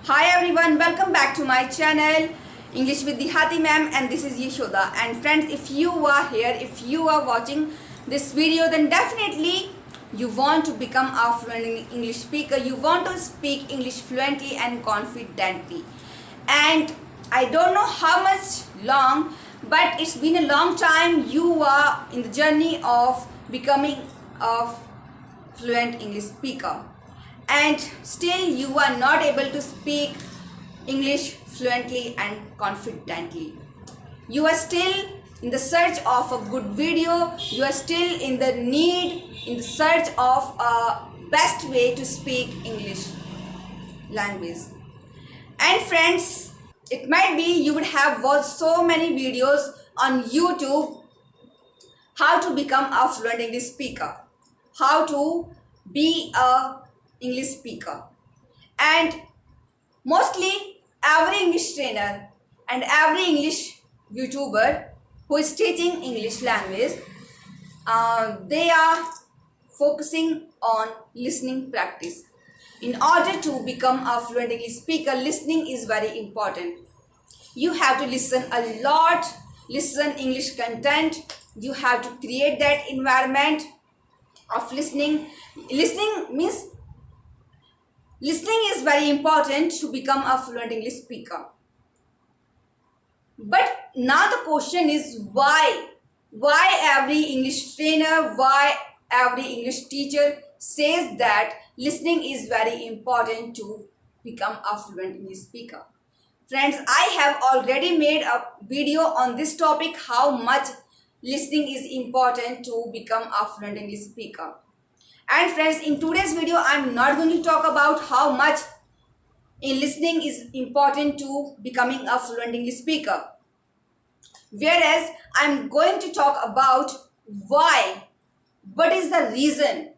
Hi everyone, welcome back to my channel English with Dehati ma'am, and this is Yashoda. And friends, if you are here, if you are watching this video, then definitely you want to become a fluent English speaker. You want to speak English fluently and confidently. And I don't know how much long, but it's been a long time you are in the journey of becoming a fluent English speaker, and still you are not able to speak English fluently and confidently. You are still in the search of a good video. You are still in the search of a best way to speak English language. And friends, it might be you would have watched so many videos on YouTube how to become a fluent English speaker, how to be a English speaker. And mostly every English trainer and every English YouTuber who is teaching English language, they are focusing on listening practice. In order to become a fluent English speaker, listening is very important. You have to listen a lot, listen English content. You have to create that environment of listening. Listening is very important to become a fluent English speaker. But now the question is why? Why every English trainer, why every English teacher says that listening is very important to become a fluent English speaker? Friends, I have already made a video on this topic, how much listening is important to become a fluent English speaker. And friends, in today's video, I'm not going to talk about how much in listening is important to becoming a fluent English speaker. Whereas, I'm going to talk about why. What is the reason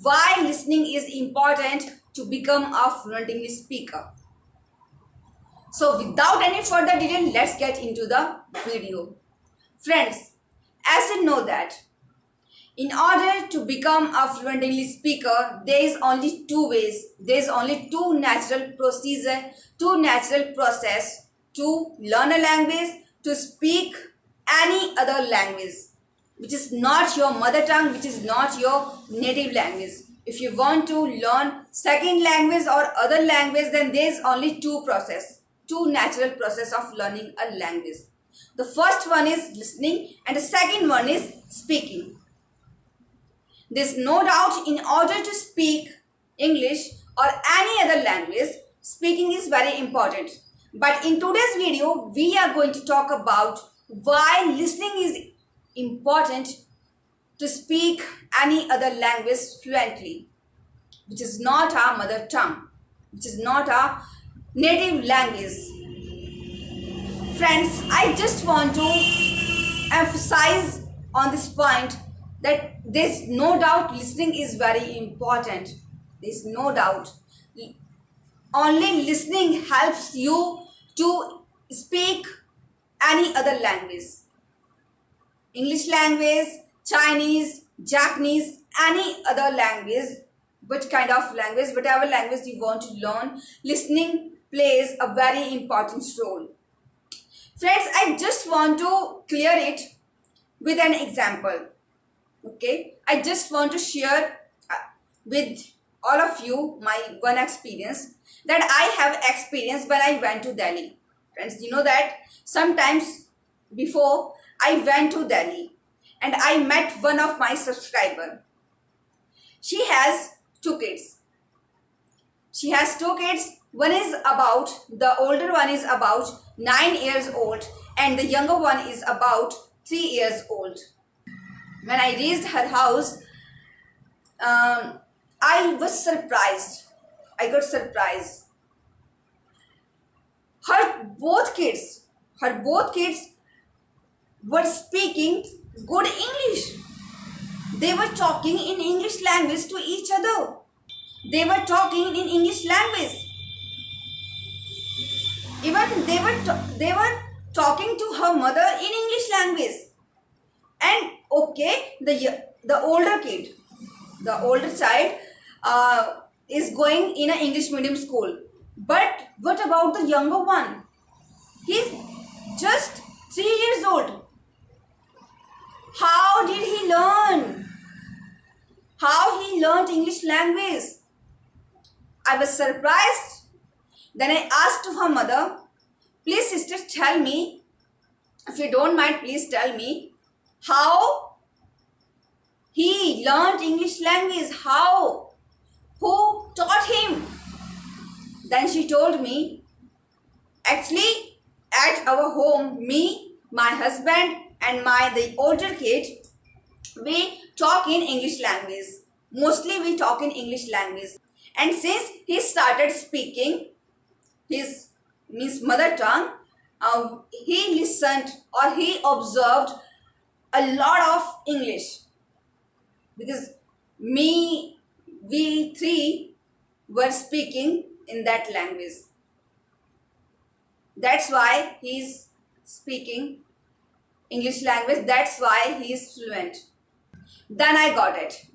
why listening is important to become a fluent English speaker? So, without any further detail, let's get into the video. Friends, as you know that in order to become a fluent English speaker, there is only two ways. There is only two natural procedure, two natural process to learn a language, to speak any other language, which is not your mother tongue, which is not your native language. If you want to learn second language or other language, then there is only two natural process of learning a language. The first one is listening and the second one is speaking. There's no doubt in order to speak English or any other language, speaking is very important. But in today's video, we are going to talk about why listening is important to speak any other language fluently, which is not our mother tongue, which is not our native language. Friends, I just want to emphasize on this point that there's no doubt listening is very important. There's no doubt. Only listening helps you to speak any other language. English language, Chinese, Japanese, any other language, what kind of language, whatever language you want to learn, listening plays a very important role. Friends, I just want to clear it with an example. Okay, I just want to share with all of you my one experience that I have experienced when I went to Delhi. Friends, you know that sometimes before I went to Delhi and I met one of my subscribers. She has two kids. The older one is about 9 years old and the younger one is about 3 years old. When I reached her house, I was surprised. I got surprised. Her both kids were speaking good English. They were talking in English language to each other. They were talking in English language. Even they were talking to her mother in English language. And okay, the older child is going in an English medium school. But what about the younger one? He's just 3 years old. How did he learn? How he learned English language? I was surprised. Then I asked her mother, please sister tell me, if you don't mind, please tell me how he learned English language. How? Who taught him? Then she told me, actually at our home, me, my husband and the older kid, we talk in English language. Mostly we talk in English language. And since he started speaking his mother tongue, he listened or he observed a lot of English. Because we three were speaking in that language. That's why he's speaking English language. That's why he is fluent. Then I got it.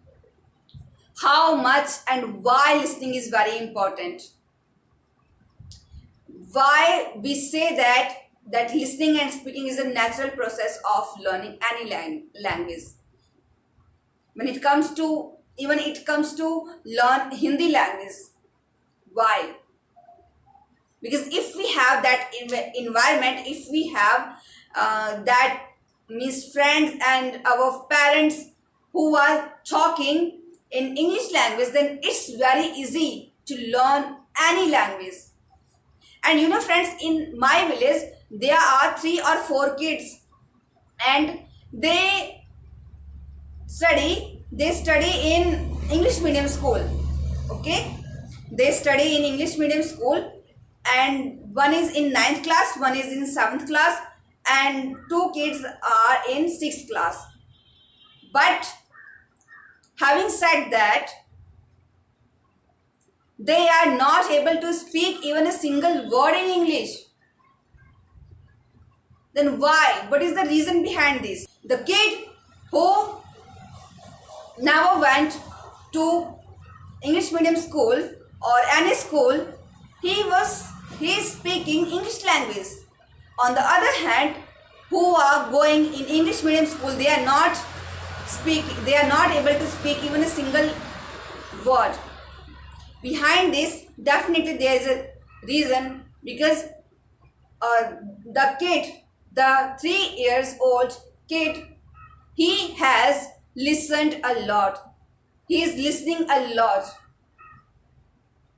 How much and why listening is very important. Why we say that listening and speaking is a natural process of learning any language. When it comes to learn Hindi language. Why? Because if we have that environment, if we have that means friends and our parents who are talking in English language, then it's very easy to learn any language. And you know friends, in my village there are 3 or 4 kids and they study in English medium school. Okay, they study in English medium school, and one is in 9th class, one is in 7th class, and 2 kids are in 6th class. But having said that, they are not able to speak even a single word in English. Then why? What is the reason behind this? The kid who never went to English medium school or any school, he is speaking English language. On the other hand, who are going in English medium school, they are not able to speak even a single word. Behind this, definitely there is a reason, because the 3 years old kid, he has listened a lot. He is listening a lot.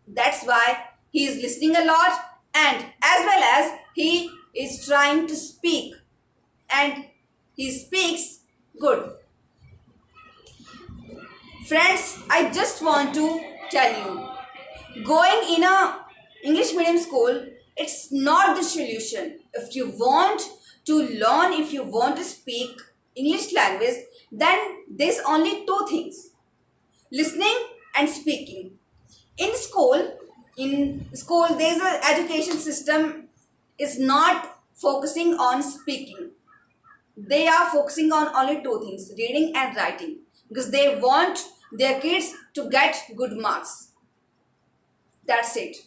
That's why he is listening a lot, and as well as he is trying to speak, and he speaks good. Friends, I just want to tell you, going in a English medium school, it's not the solution. If you want to learn, if you want to speak English language, then there's only 2 things: listening and speaking. In school, there's an education system is not focusing on speaking. They are focusing on only 2 things: reading and writing, because they want their kids to get good marks. That's it.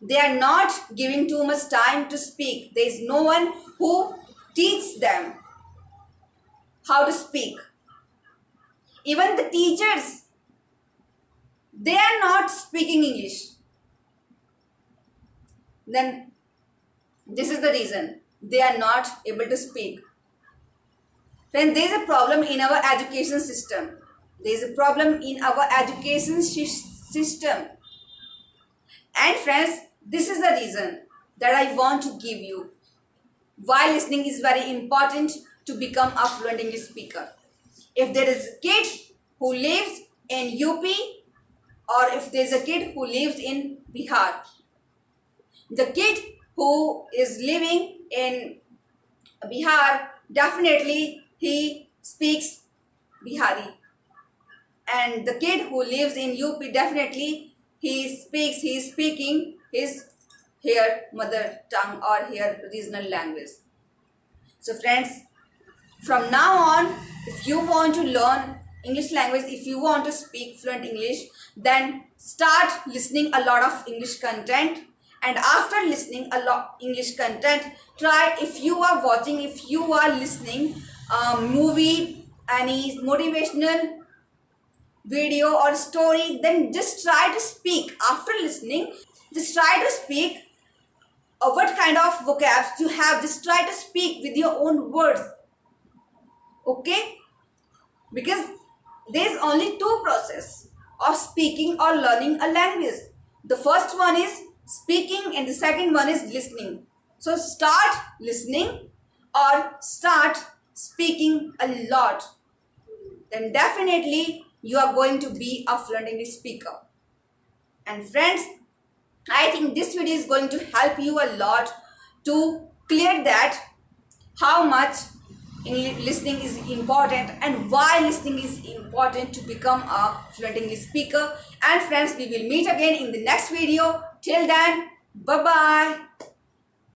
They are not giving too much time to speak. There is no one who teaches them how to speak. Even the teachers, they are not speaking English. Then this is the reason they are not able to speak. Then there is a problem in our education system. There is a problem in our education system. And friends, this is the reason that I want to give you why listening is very important to become a fluent English speaker. If there is a kid who lives in UP, or if there is a kid who lives in Bihar, the kid who is living in Bihar, definitely he speaks Bihari. And the kid who lives in UP, definitely he is speaking his mother tongue or regional language. So friends, from now on, if you want to learn English language, if you want to speak fluent English, then start listening a lot of English content. And after listening a lot English content, try, if you are watching, if you are listening movie, any motivational video or story, then just try to speak. After listening, just try to speak what kind of vocabs you have. Just try to speak with your own words. Okay, because there is only two process of speaking or learning a language. The first one is speaking and the second one is listening. So start listening or start speaking a lot, then definitely you are going to be a fluent English speaker. And friends, I think this video is going to help you a lot to clear that how much listening is important and why listening is important to become a fluent English speaker. And friends, we will meet again in the next video. Till then, bye bye.